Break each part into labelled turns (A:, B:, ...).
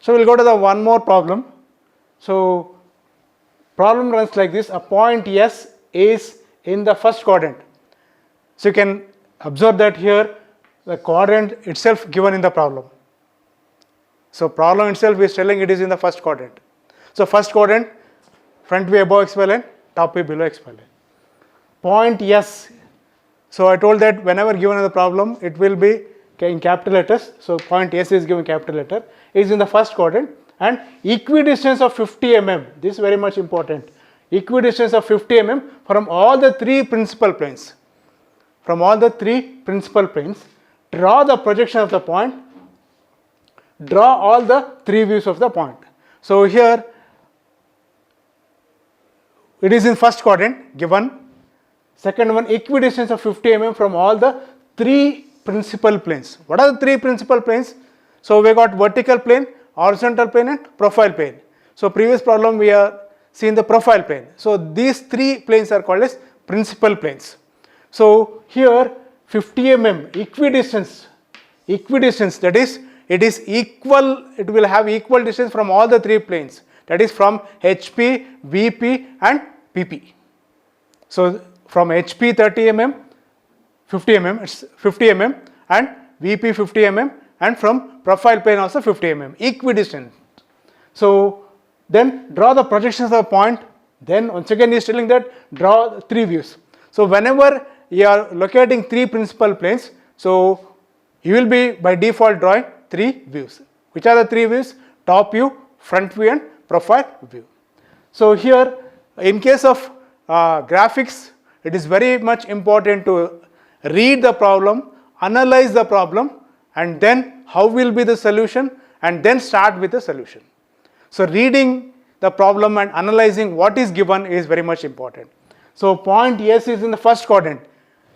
A: So we'll go to the one more problem. So problem runs like this: a point S is in the first quadrant. So you can observe that here the quadrant itself given in the problem. So problem itself is telling it is in the first quadrant. So first quadrant, front view above x y line, top view below x y line. Point S. So I told that whenever given in the problem, it will be in capital letters. So point S is given capital letter, is in the first quadrant, and equidistance of 50 mm. This is very much important. Equidistance of 50 mm from all the three principal planes. From all the three principal planes, draw the projection of the point. Draw all the three views of the point. So here it is in first quadrant given. Second one, equidistance of 50 mm from all the three principal planes. What are the three principal planes? So we got vertical plane, horizontal plane and profile plane. So previous problem we are seeing the profile plane. So these three planes are called as principal planes. So here 50 mm equidistance, that is, it is equal, it will have equal distance from all the three planes, that is from HP, VP and PP. So from HP 30 mm, 50 mm, it's 50 mm, and VP 50 mm, and from profile plane also 50 mm, equidistant. So then draw the projections of the point. Then once again he is telling that draw three views. So whenever you are locating three principal planes, so you will be by default drawing three views. Which are the three views? Top view, front view and profile view. So here in case of graphics, it is very much important to read the problem, analyze the problem, and then how will be the solution, and then start with the solution. So reading the problem and analyzing what is given is very much important. So point S is in the first quadrant.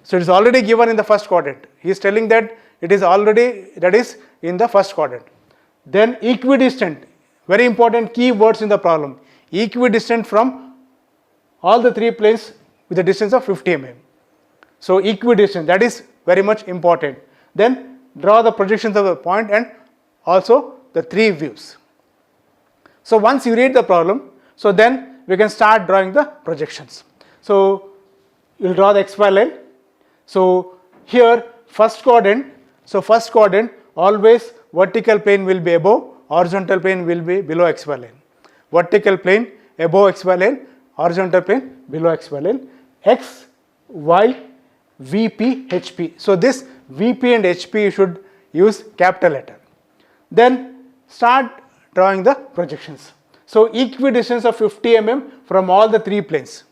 A: So it is already given in the first quadrant. He is telling that it is already, that is in the first quadrant. Then equidistant, very important key words in the problem. Equidistant from all the three planes with a distance of 50 mm. So equidistant, that is very much important. Then draw the projections of the point and also the three views. So once you read the problem, so then we can start drawing the projections. So you will draw the xy line. So here first quadrant, so first quadrant always vertical plane will be above, horizontal plane will be below xy line. Vertical plane above xy line, horizontal plane below xy line, x, y, VP, HP. So this VP and HP you should use capital letter. Then start drawing the projections. So equidistance of 50 mm from all the three planes.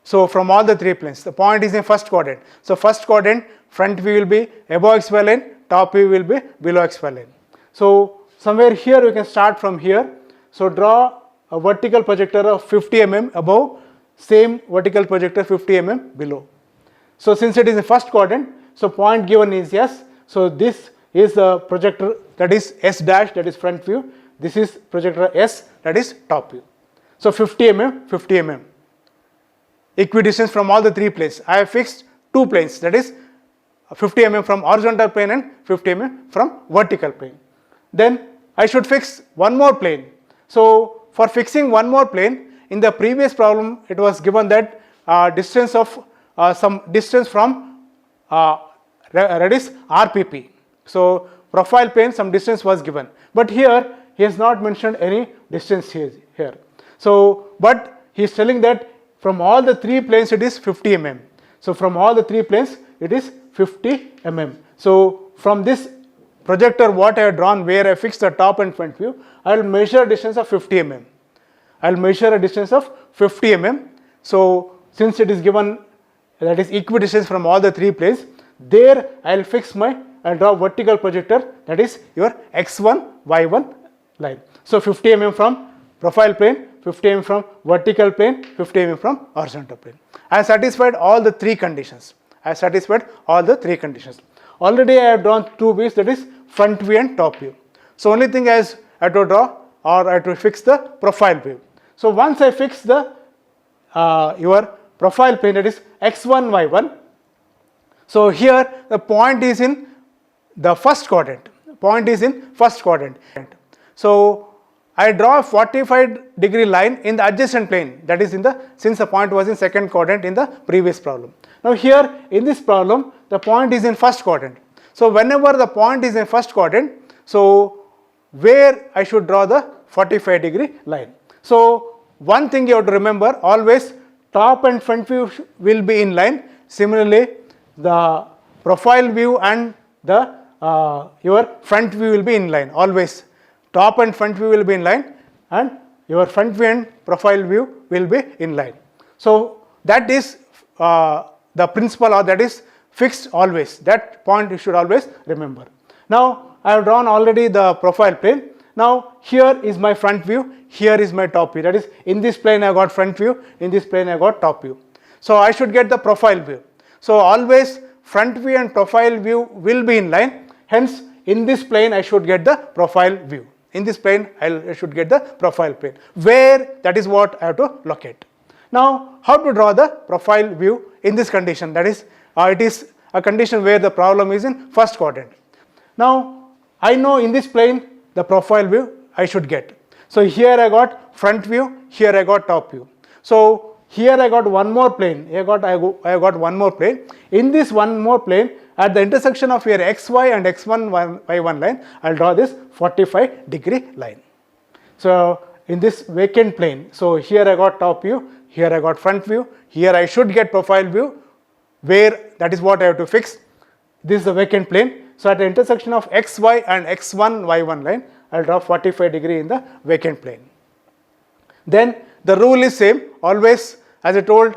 A: So from all the three planes, the point is in first quadrant. So first quadrant, front view will be above xy line, top view will be below xy line. So somewhere here we can start from here. So draw a vertical projector of 50 mm above, same vertical projector 50 mm below. So since it is in first quadrant, so point given is S. So this is the projector, that is S dash, that is front view. This is projector S, that is top view. So 50 mm, 50 mm. Equidistance from all the three planes. I have fixed two planes, that is 50 mm from horizontal plane and 50 mm from vertical plane. Then I should fix one more plane. So for fixing one more plane, in the previous problem it was given that distance of some distance from that is RPP. So profile plane some distance was given, but here he has not mentioned any distance here. So but he is telling that from all the three planes it is 50 mm. So from all the three planes it is 50 mm. So from this projector what I have drawn, where I fixed the top and front view, I will measure a distance of 50 mm. I will measure a distance of 50 mm. So since it is given, that is equidistance from all the three planes, there I will fix I will draw vertical projector, that is your x1, y1 line. So 50 mm from profile plane, 50 mm from vertical plane, 50 mm from horizontal plane. I have satisfied all the three conditions. Already I have drawn two views, that is front view and top view. So only thing is I have to draw, or I have to fix the profile view. So once I fix the your profile plane, that is x1, y1. So here the point is in the first quadrant. So I draw a 45-degree line in the adjacent plane, that is since the point was in second quadrant in the previous problem. Now here in this problem the point is in first quadrant. So whenever the point is in first quadrant, so where I should draw the 45-degree line. So one thing you have to remember, always top and front view will be in line. Similarly, the profile view and the your front view will be in line. Always top and front view will be in line and your front view and profile view will be in line. So that is the principle, or that is fixed always. That point you should always remember. Now I have drawn already the profile plane. Now here is my front view, here is my top view. That is, in this plane I got front view, in this plane I got top view. So I should get the profile view. So always front view and profile view will be in line. Hence in this plane I should get the profile view. In this plane I should get the profile plane. Where, that is what I have to locate. Now how to draw the profile view in this condition? That is, it is a condition where the problem is in first quadrant. Now I know in this plane the profile view I should get. So here I got front view, here I got top view. So here I got one more plane, I got one more plane. In this one more plane, at the intersection of here xy and x1 y1 line, I will draw this 45-degree line. So in this vacant plane, so here I got top view, here I got front view, here I should get profile view, where that is what I have to fix. This is the vacant plane. So at the intersection of xy and x1 y1 line, I will draw 45-degree in the vacant plane. Then the rule is same, always, as I told,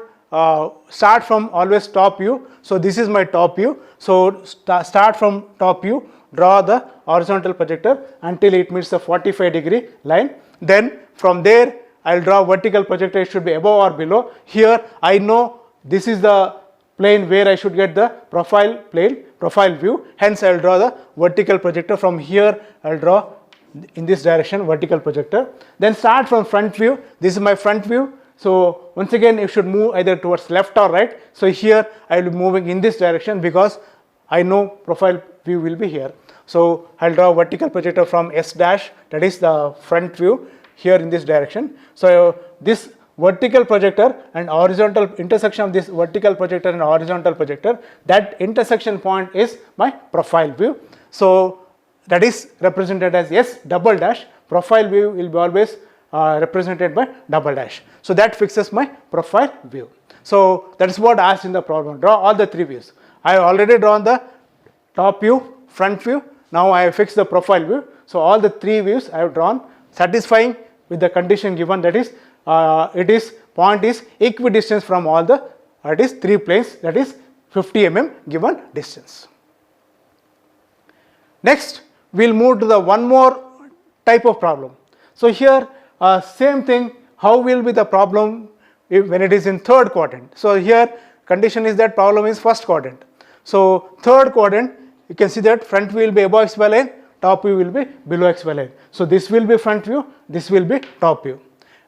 A: start from always top view. So this is my top view. So start from top view, draw the horizontal projector until it meets the 45-degree line. Then from there I will draw vertical projector, it should be above or below. Here I know this is the plane where I should get the profile view. Hence I will draw the vertical projector. From here I will draw in this direction vertical projector. Then start from front view. This is my front view. So once again you should move either towards left or right. So here I will be moving in this direction because I know profile view will be here. So I will draw vertical projector from S dash, that is the front view, here in this direction. So this vertical projector and horizontal intersection of this vertical projector and horizontal projector, that intersection point is my profile view. So that is represented as S double dash. Profile view will be always represented by double dash. So that fixes my profile view. So that is what asked in the problem. Draw all the three views. I have already drawn the top view, front view. Now I have fixed the profile view. So all the three views I have drawn, satisfying with the condition given, that is point is equidistant from all the three planes, that is 50 mm given distance. Next we will move to the one more type of problem. So here same thing, how will be the problem when it is in third quadrant. So here condition is that problem is first quadrant. So third quadrant, you can see that front view will be above xy line, top view will be below xy line. So this will be front view, this will be top view.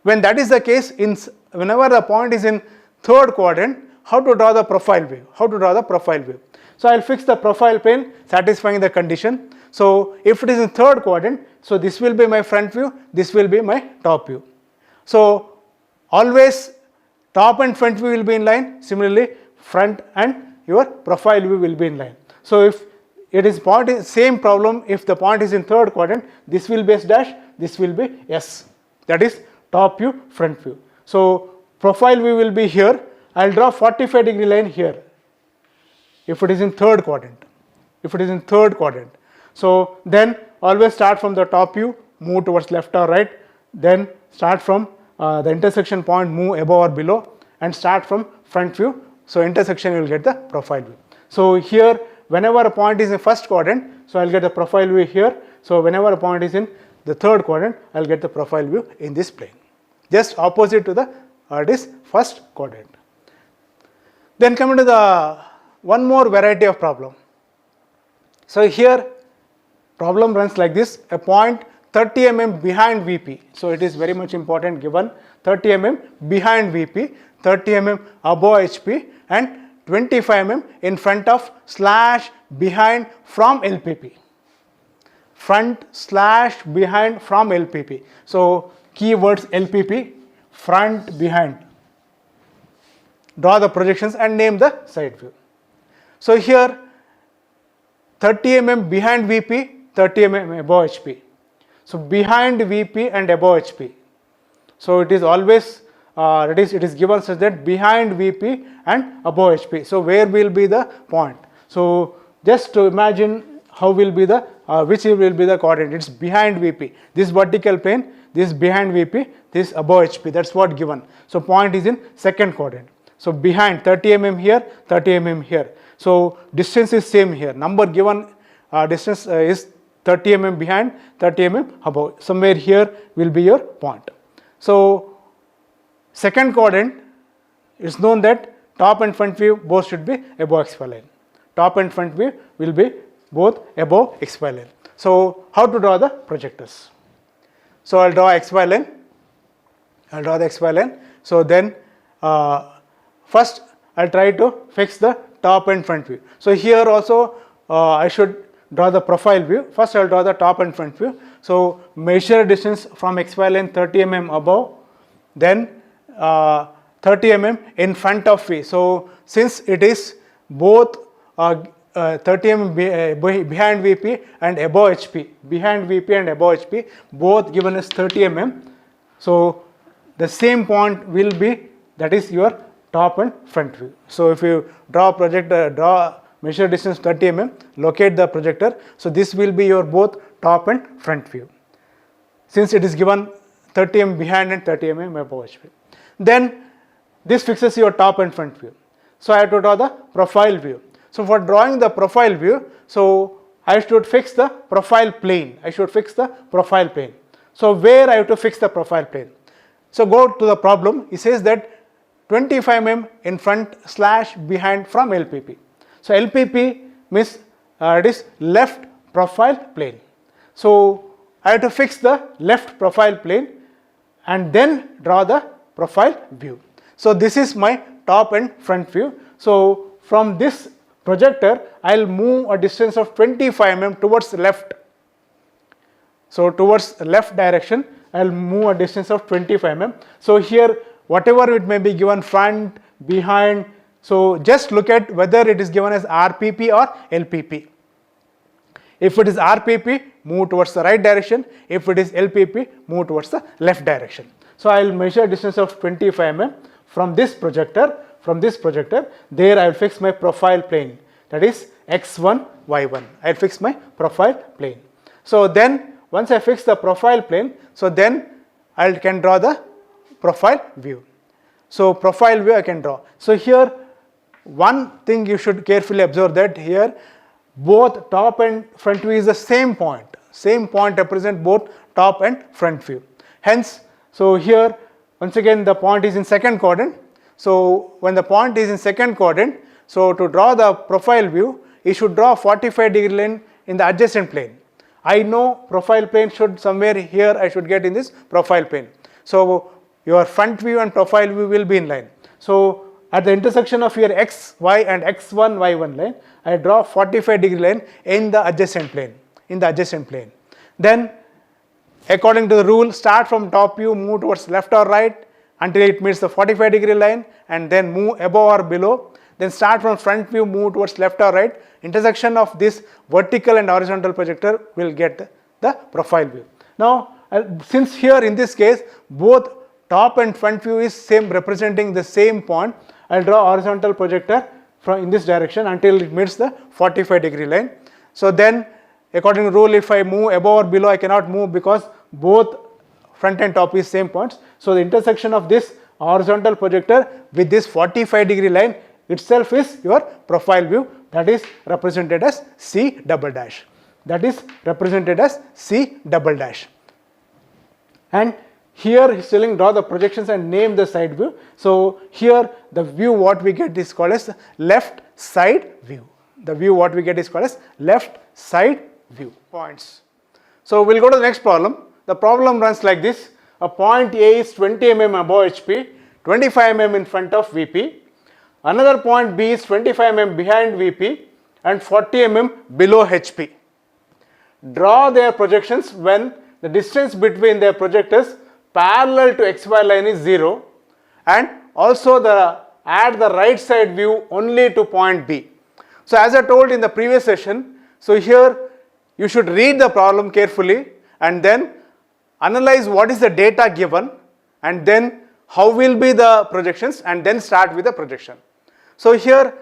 A: When that is the case, whenever the point is in third quadrant, how to draw the profile view? So I will fix the profile plane satisfying the condition. So if it is in third quadrant, so this will be my front view, this will be my top view. So always top and front view will be in line. Similarly, front and your profile view will be in line. So if it is same problem, if the point is in third quadrant, this will be S dash, this will be S. That is top view, front view. So profile view will be here. I will draw 45-degree line here. If it is in third quadrant. So then always start from the top view, move towards left or right. Then start from the intersection point, move above or below, and start from front view. So intersection you will get the profile view. So here whenever a point is in first quadrant, so I will get the profile view here. So whenever a point is in the third quadrant, I will get the profile view in this plane. Just opposite to the first quadrant. Then coming to the one more variety of problem. So here problem runs like this, a point 30 mm behind VP. So it is very much important, given 30 mm behind VP, 30 mm above HP and 25 mm in front of / behind from LPP. front slash behind from LPP. So keywords LPP, front, behind. Draw the projections and name the side view. So here 30 mm behind VP, 30 mm above HP. So behind VP and above HP. So it is always it is given such that behind VP and above HP. So where will be the point? So just to imagine how will be the which will be the coordinate. It's behind VP. This vertical plane, this behind VP, this above HP. That's what given. So point is in second quadrant. So behind 30 mm here, 30 mm here. So distance is same here. Number given distance is 30 mm behind, 30 mm above. Somewhere here will be your point. So second quadrant, it's known that top and front view both should be above XY line. Top and front view will be both above XY line. So how to draw the projectors? So I'll draw XY line. I'll draw the XY line. So then first I'll try to fix the top and front view. So here also I should draw the profile view. First I'll draw the top and front view. So measure distance from XY line 30 mm above, then 30 mm in front of V. So since it is both 30 mm behind VP and above HP, behind VP and above HP, both given as 30 mm. So the same point will be, that is your top and front view. So if you draw measure distance 30 mm, locate the projector. So this will be your both top and front view. Since it is given 30 mm behind and 30 mm above HP. Then this fixes your top and front view. So I have to draw the profile view. So for drawing the profile view, so I should fix the profile plane. I should fix the profile plane. So where I have to fix the profile plane? So go to the problem. It says that 25 mm in front slash behind from LPP. So LPP means it is left profile plane. So I have to fix the left profile plane and then draw the profile view. So this is my top and front view. So from this projector, I'll move a distance of 25 mm towards left. So towards left direction, I'll move a distance of 25 mm. So here, whatever it may be given, front, behind, so just look at whether it is given as RPP or LPP. If it is RPP, move towards the right direction. If it is LPP, move towards the left direction. So I will measure distance of 25 mm from this projector. From this projector, there I will fix my profile plane, that is X1, Y1. I will fix my profile plane. So then once I fix the profile plane, so then I can draw the profile view. So profile view I can draw. So here one thing you should carefully observe, that here both top and front view is the same point. Same point represent both top and front view. Hence, so here once again the point is in second quadrant. So when the point is in second quadrant, so to draw the profile view, you should draw 45-degree line in the adjacent plane. I know profile plane should somewhere here I should get in this profile plane. So your front view and profile view will be in line. So at the intersection of your X, Y and X1, Y1 line, I draw 45-degree line in the adjacent plane. Then according to the rule, start from top view, move towards left or right until it meets the 45-degree line, and then move above or below. Then start from front view, move towards left or right. Intersection of this vertical and horizontal projector will get the profile view. Now, since here in this case, both top and front view is same, representing the same point, I will draw horizontal projector from in this direction until it meets the 45-degree line. So then according to rule, if I move above or below, I cannot move because both front and top is same points. So the intersection of this horizontal projector with this 45-degree line itself is your profile view, that is represented as C double dash. That is represented as C double dash. And here he's telling draw the projections and name the side view. So here the view what we get is called as left side view. The view what we get is called as left side view. Points. So we'll go to the next problem. The problem runs like this. A point A is 20 mm above HP, 25 mm in front of VP. Another point B is 25 mm behind VP and 40 mm below HP. draw their projections when the distance between their projectors parallel to xy line is 0, and also add the right side view only to point B. So as I told in the previous session, so here you should read the problem carefully and then analyze what is the data given and then how will be the projections, and then start with the projection. So here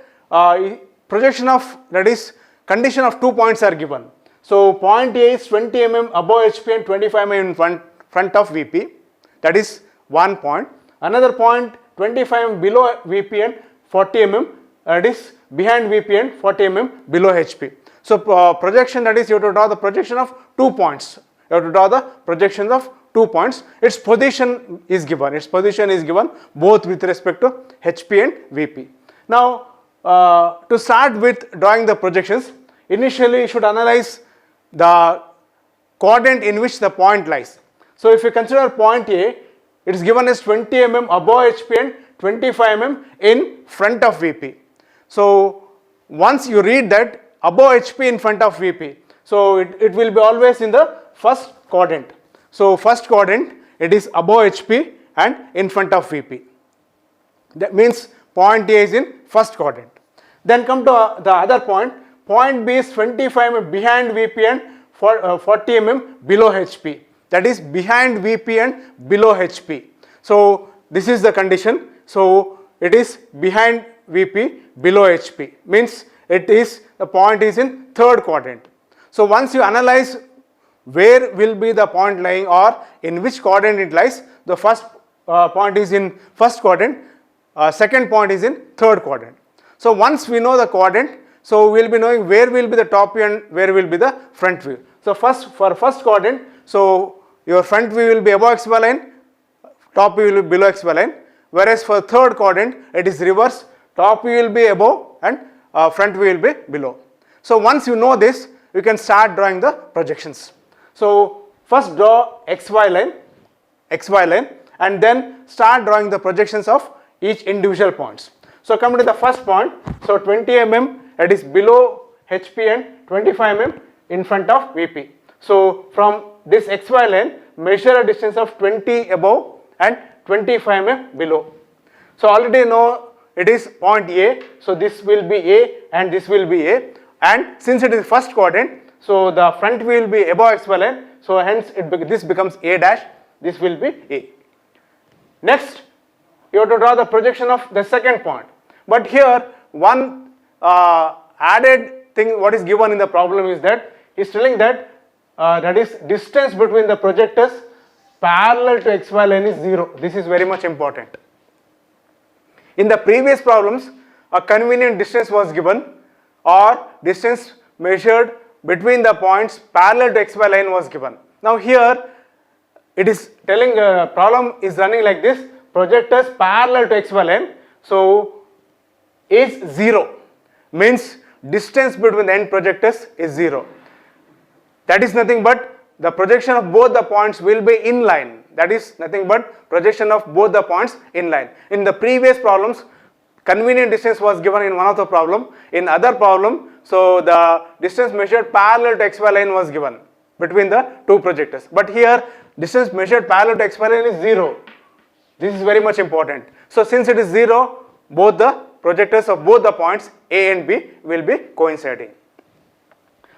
A: projection of, that is condition of 2 points are given. So point A is 20 mm above HP and 25 mm in front of VP, that is one point. Another point 25 mm below VP and 40 mm, that is behind VP and 40 mm below HP. So projection, that is you have to draw the projection of 2 points. You have to draw the projections of 2 points. Its position is given. Its position is given both with respect to HP and VP. Now to start with drawing the projections, initially you should analyze the quadrant in which the point lies. So if you consider point A, it is given as 20 mm above HP and 25 mm in front of VP. So once you read that above HP in front of VP, so it will be always in the first quadrant. So first quadrant, it is above HP and in front of VP. That means point A is in first quadrant. Then come to the other point. Point B is 25 mm behind VP and 40 mm below HP. That is behind VP and below HP. So this is the condition. So it is behind VP, below HP. Means the point is in third quadrant. So once you analyze where will be the point lying or in which quadrant it lies, the first point is in first quadrant, second point is in third quadrant. So once we know the quadrant, so we will be knowing where will be the top view and where will be the front view. So for first quadrant, so your front view will be above xy line, top view will be below xy line, whereas for third quadrant it is reverse, top view will be above and front view will be below. So once you know this, you can start drawing the projections. So first draw xy line and then start drawing the projections of each individual points. So coming to the first point, so 20 mm, that is below HP and 25 mm in front of VP. So from this xy line, measure a distance of 20 above and 25 mm below. So already know it is point A, so this will be A and this will be A, and since it is first quadrant, so the front view will be above xy line, so hence this becomes A dash, this will be A. Next, you have to draw the projection of the second point. But here one added thing what is given in the problem is that he is telling that that is distance between the projectors parallel to xy line is 0. This is very much important. In the previous problems, a convenient distance was given or distance measured between the points parallel to xy line was given. Now here it is telling problem is running like this: projectors parallel to xy line, so is 0, means distance between the end projectors is 0. That is nothing but the projection of both the points will be in line. That is nothing but projection of both the points in line. In the previous problems, convenient distance was given in one of the problem. In other problem, so the distance measured parallel to xy line was given between the two projectors. But here distance measured parallel to xy line is 0. This is very much important. So since it is 0, both the projectors of both the points A and B will be coinciding.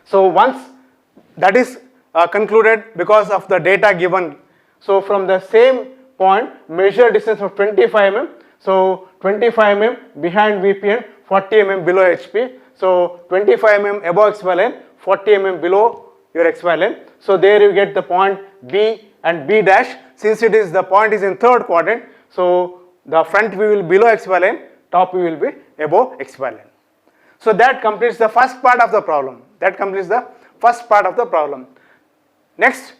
A: So once that is concluded because of the data given, so from the same point measure distance of 25 mm, so 25 mm behind VP and 40 mm below HP, so 25 mm above xy line, 40 mm below your xy line. So there you get the point B and B dash. Since it is the point is in third quadrant, so the front view will be below xy line, top view will be above xy line. So that completes the first part of the problem. Next,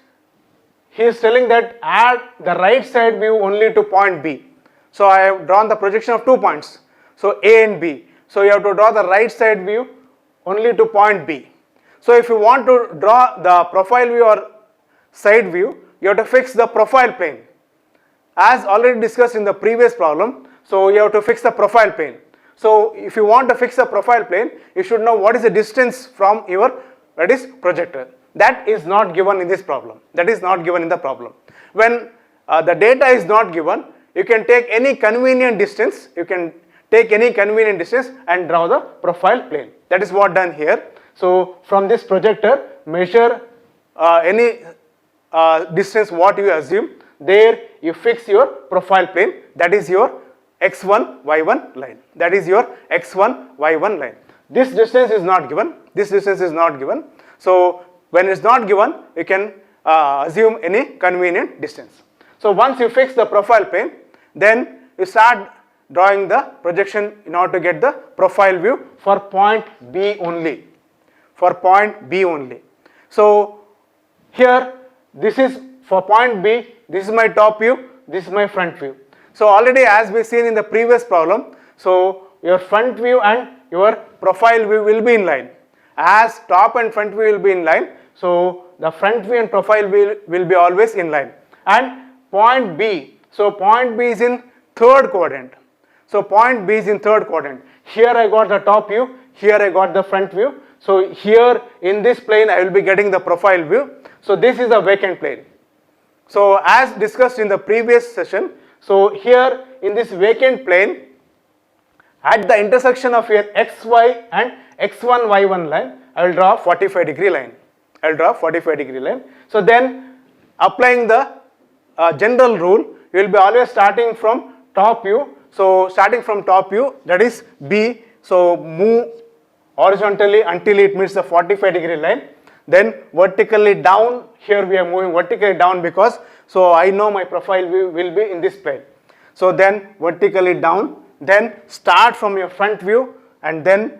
A: he is telling that add the right side view only to point B. So I have drawn the projection of 2 points, so A and B. So you have to draw the right side view only to point B. So if you want to draw the profile view or side view, you have to fix the profile plane. As already discussed in the previous problem, so you have to fix the profile plane. So if you want to fix the profile plane, you should know what is the distance from your, that is, projector. that is not given in this problem. That is not given in the problem. When the data is not given, you can take any convenient distance, and draw the profile plane. That is what done here. So from this projector, measure any distance what you assume, there you fix your profile plane, that is your x1 y1 line. That is your x1 y1 line. This distance is not given. So when it's not given, you can assume any convenient distance. So once you fix the profile plane, then you start drawing the projection in order to get the profile view for point B only. So here, this is for point B, this is my top view, this is my front view. So already as we seen in the previous problem, so your front view and your profile view will be in line. As top and front view will be in line, so the front view and profile view will be always in line. And point B, so point B is in third quadrant. Here I got the top view, here I got the front view. So here in this plane I will be getting the profile view. So this is the vacant plane. So as discussed in the previous session, so here in this vacant plane, at the intersection of your xy and x1 y1 line, I will draw 45-degree line. So then applying the general rule, you will be always starting from top view. So starting from top view, that is B, so move horizontally until it meets the 45-degree line. Then vertically down, here we are moving vertically down because so I know my profile view will be in this plane. So then vertically down, then start from your front view and then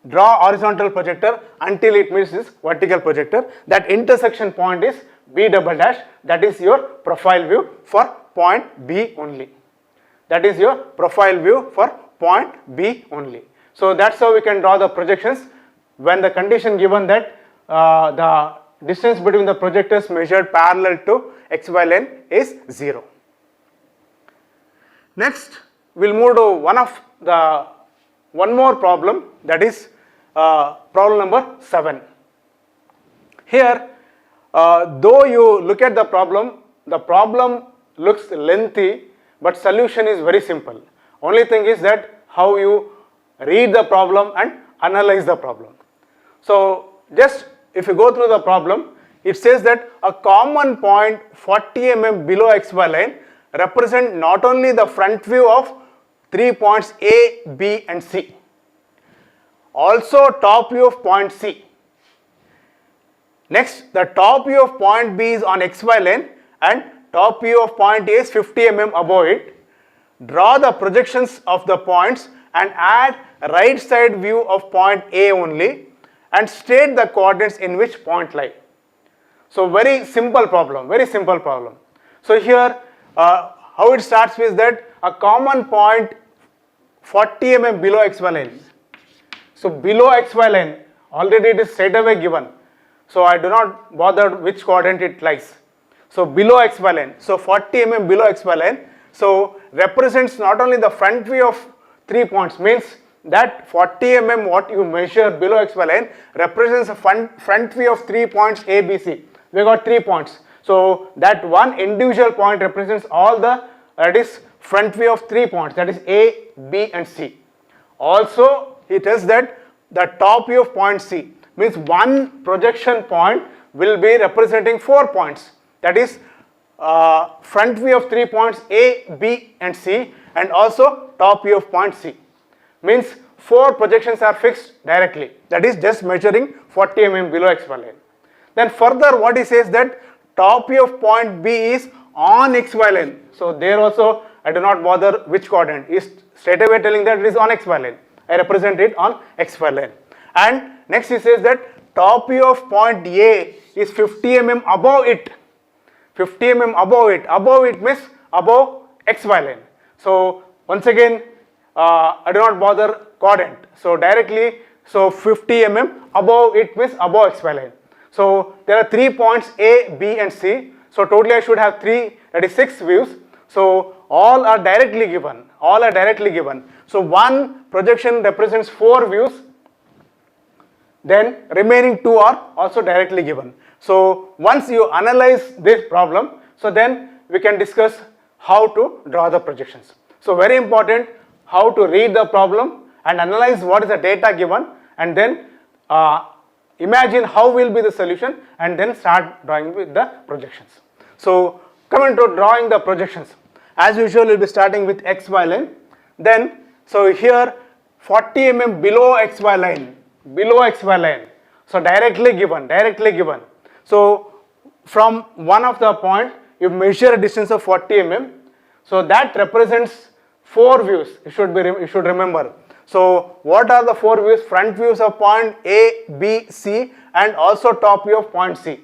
A: draw horizontal projector until it meets this vertical projector. That intersection point is B double dash, that is your profile view for point B only. So that's how we can draw the projections when the condition given that the distance between the projectors measured parallel to xy line is 0. Next, we'll move to one more problem, that is problem number 7. Here, though you look at the problem looks lengthy, but solution is very simple. Only thing is that how you read the problem and analyze the problem. So just if you go through the problem, it says that a common point 40 mm below xy line represent not only the front view of 3 points A, B and C, also top view of point C. Next, the top view of point B is on xy line and top view of point A is 50 mm above it. Draw the projections of the points and add right side view of point A only and state the coordinates in which point lie. So very simple problem. So here how it starts with that a common point 40 mm below xy line. So below xy line already it is straight away given. So I do not bother which quadrant it lies. So below xy line, so 40 mm below xy line, so represents not only the front view of 3 points, means that 40 mm what you measure below xy line represents a front view of 3 points A, B, C. We got 3 points. So that one individual point represents all the, that is front view of 3 points, that is A, B and C. Also it tells that the top view of point C, means one projection point will be representing 4 points, that is front view of 3 points A, B and C and also top view of point C. Means 4 projections are fixed directly, that is just measuring 40 mm below xy line. Then further what he says that top view of point B is on xy line. So there also I do not bother which quadrant, is straight away telling that it is on xy line. I represent it on xy line. And next he says that top view of point A is 50 mm above it. 50 mm above it means above xy line. So once again I do not bother quadrant. So directly, so 50 mm above it means above xy line. So there are 3 points A, B and C. So totally I should have 3, that is 6 views. So all are directly given. So one projection represents 4 views. then remaining 2 are also directly given. So once you analyze this problem, so then we can discuss how to draw the projections. So very important, how to read the problem and analyze what is the data given, and then imagine how will be the solution, and then start drawing with the projections. So coming to drawing the projections, as usual we'll be starting with XY line. Then so here 40 mm below XY line, so directly given. So from one of the point you measure a distance of 40 mm, so that represents 4 views. You should remember. So what are the 4 views? Front views of point A, B, C, and also top view of point C.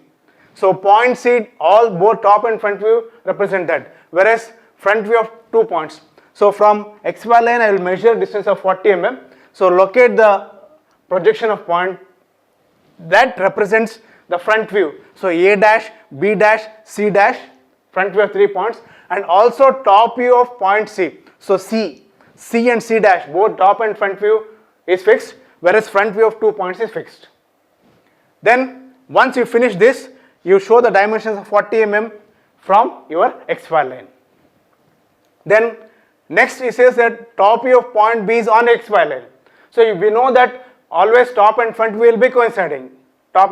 A: So point C, both top and front view represent that, whereas front view of 2 points. So from XY line I will measure distance of 40 mm. So locate the projection of point that represents the front view. So A dash, B dash, C dash, front view of 3 points, and also top view of point C. So C and C dash, both top and front view is fixed, whereas front view of 2 points is fixed. Then once you finish this, you show the dimensions of 40 mm from your XY line. Then next it says that top view of point B is on XY line. So we know that always top and front view will be coinciding. So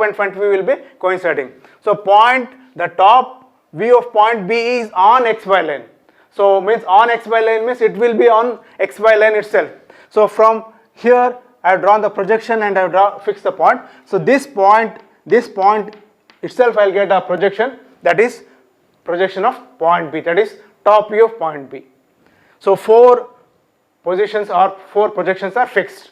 A: the top view of point B is on XY line. So means on XY line means it will be on XY line itself. So from here I have drawn the projection and I have fixed the point. So this point itself I will get a projection, that is projection of point B, that is top view of point B. So 4 projections are fixed.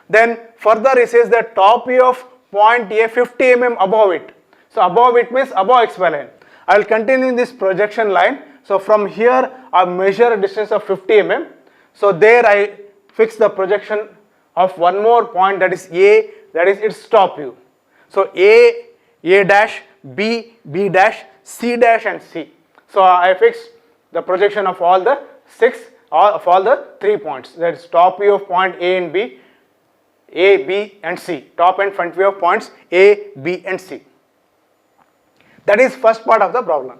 A: Then further it says that top view of point A 50 mm above it. So above it means above XY line. I will continue this projection line. So from here I measure a distance of 50 mm. So there I fix the projection of one more point, that is A, that is its top view. So A dash, B dash, C dash and C. So I fix the projection of all the 3 points, that is top view of point A and B, A, B and C, top and front view of points A, B and C. That is first part of the problem.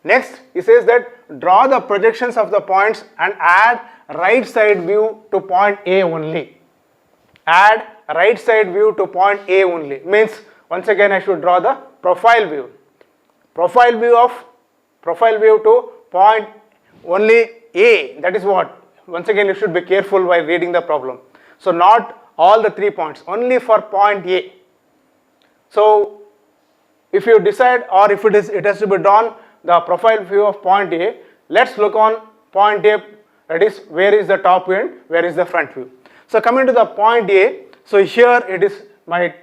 A: Next it says that draw the projections of the points and add right side view to point A only. Means once again I should draw the profile view to point only A. That is what, once again you should be careful while reading the problem. So not all the 3 points, only for point A. So if you decide, or if it has to be drawn the profile view of point A, let's look on point A, that is where is the top view and where is the front view. So coming to the point A, so here it is my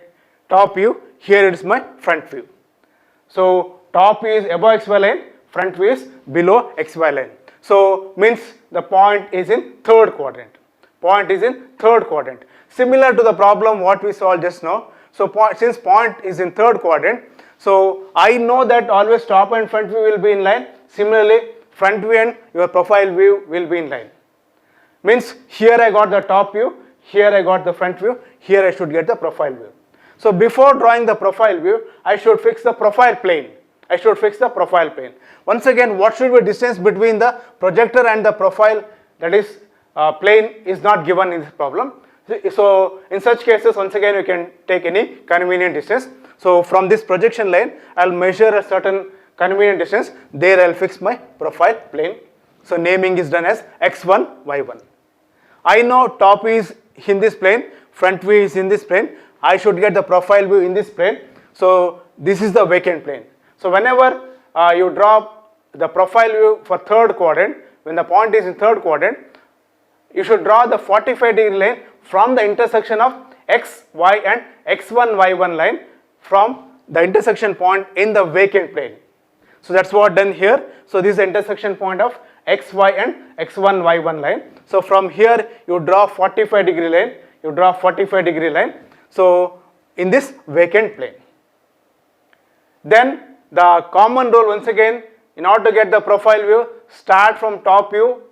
A: top view, here it is my front view. So top view is above XY line, front view is below XY line. So means the point is in third quadrant. Similar to the problem what we solved just now. So since point is in third quadrant, so I know that always top and front view will be in line. Similarly, front view and your profile view will be in line. Means here I got the top view, here I got the front view, here I should get the profile view. So before drawing the profile view, I should fix the profile plane. Once again, what should be distance between the projector and the profile, that is plane, is not given in this problem. So in such cases, once again you can take any convenient distance. So from this projection line, I will measure a certain convenient distance. There I will fix my profile plane. So naming is done as x1, y1. I know top is in this plane, front view is in this plane. I should get the profile view in this plane. So this is the vacant plane. So whenever you draw the profile view for third quadrant, when the point is in third quadrant, you should draw the 45-degree line from the intersection of x, y and x1, y1 line from the intersection point in the vacant plane. So that's what done here. So this is the intersection point of x, y and x1, y1 line. So from here you draw 45-degree line. So in this vacant plane. Then the common rule, once again, in order to get the profile view, start from top view,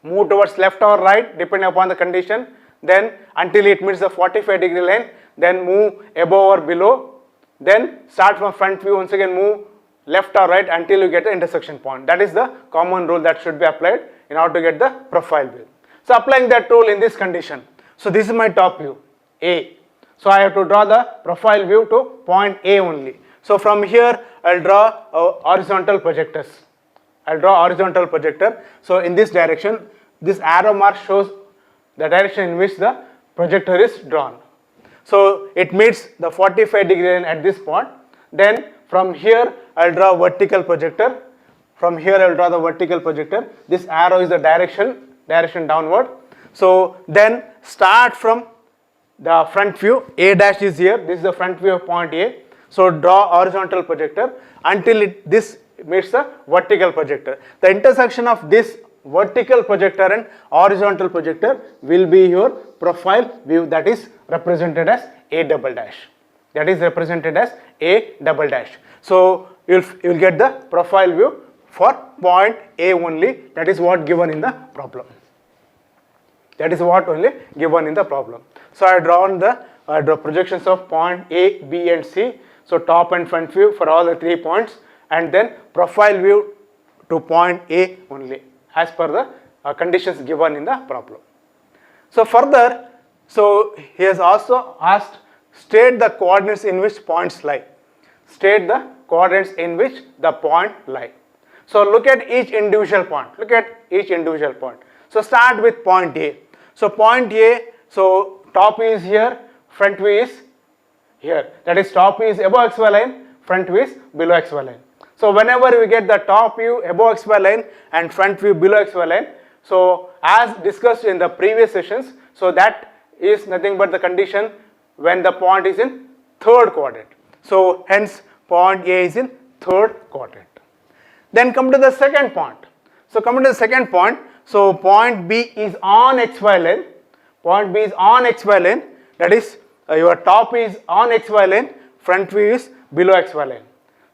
A: move towards left or right depending upon the condition, then until it meets the 45 degree line, then move above or below, then start from front view, once again move left or right until you get the intersection point. That is the common rule that should be applied in order to get the profile view. So applying that rule in this condition. So this is my top view, A. So I have to draw the profile view to point A only. So from here I'll draw horizontal projectors. I'll draw horizontal projector. So in this direction, this arrow mark shows the direction in which the projector is drawn. So it meets the 45 degree line at this point. Then from here I'll draw vertical projector. From here I will draw the vertical projector. This arrow is the direction downward. So then start from the front view. A dash is here. This is the front view of point A. So draw horizontal projector until this meets the vertical projector. The intersection of this vertical projector and horizontal projector will be your profile view, that is represented as A double dash. That is represented as A double dash. So you will get the profile view for point A only. That is what given in the problem. That is what only given in the problem. So I have drawn the projections of point A, B and C. So top and front view for all the 3 points, and then profile view to point A only as per the conditions given in the problem. So further, so he has also asked, state the coordinates in which points lie. State the coordinates in which the point lie. So look at each individual point. Look at each individual point. So start with point A. So point A, so top is here, front view is here. That is top view is above XY line, front view is below XY line. So whenever we get the top view above XY line and front view below XY line, so as discussed in the previous sessions, so that is nothing but the condition when the point is in third quadrant. So hence point A is in third quadrant. Then come to the second point. So coming to the second point, so point B is on XY line. Point B is on XY line. That is your top is on XY line, front view is below XY line.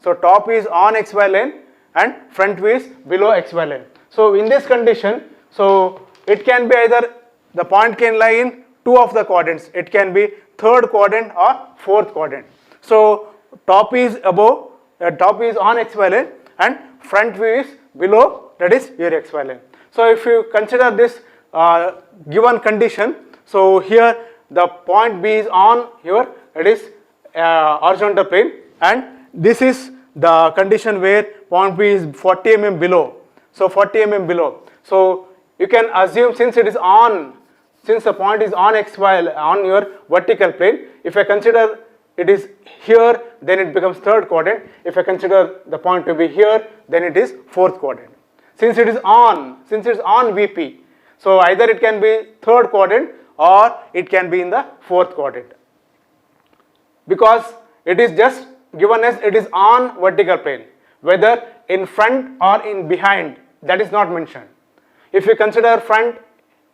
A: So top is on XY line and front view is below XY line. So in this condition, so it can be either the point can lie in 2 of the quadrants. It can be third quadrant or fourth quadrant. So top is above, top is on XY line and front view is below, that is your XY line. So if you consider this given condition, so here the point B is on here, it is horizontal plane, and this is the condition where point B is 40 mm below. So 40 mm below. So you can assume, since it is on, since the point is on XY on your vertical plane, if I consider it is here, then it becomes third quadrant. If I consider the point to be here, then it is fourth quadrant. Since it is on VP, so either it can be third quadrant or it can be in the fourth quadrant, because it is just given as it is on vertical plane. Whether in front or in behind, that is not mentioned. If you consider front,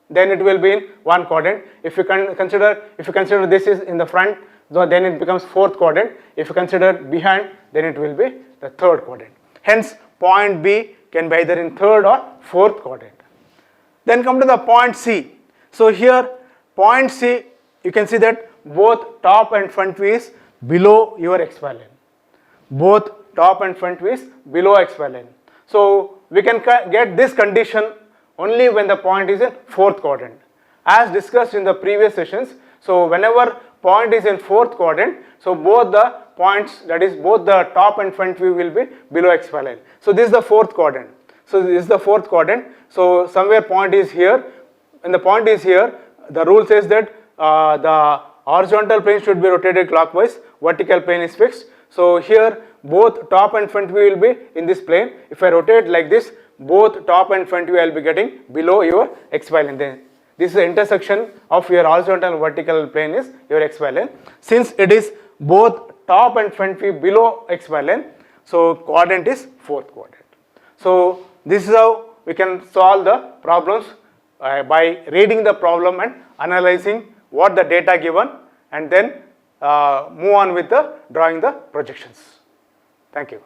A: then it will be in one quadrant. If you consider this is in the front, so then it becomes fourth quadrant. If you consider behind, then it will be the third quadrant. Hence point B can be either in third or fourth quadrant. Then come to the point C. So here point C, you can see that both top and front view is below your XY line. Both top and front view is below XY line. So we can get this condition only when the point is in fourth quadrant. As discussed in the previous sessions, so whenever point is in fourth quadrant, so both the points, that is both the top and front view will be below XY line. So this is the fourth quadrant. So this is the fourth quadrant. So somewhere point is here. When the point is here, the rule says that the horizontal plane should be rotated clockwise, vertical plane is fixed. So here both top and front view will be in this plane. If I rotate like this, both top and front view I will be getting below your XY line. Then this is the intersection of your horizontal and vertical plane is your XY line. Since it is both top and front view below XY line, so quadrant is fourth quadrant. So this is how we can solve the problems by reading the problem and analyzing what the data given, and then move on with the drawing the projections. Thank you.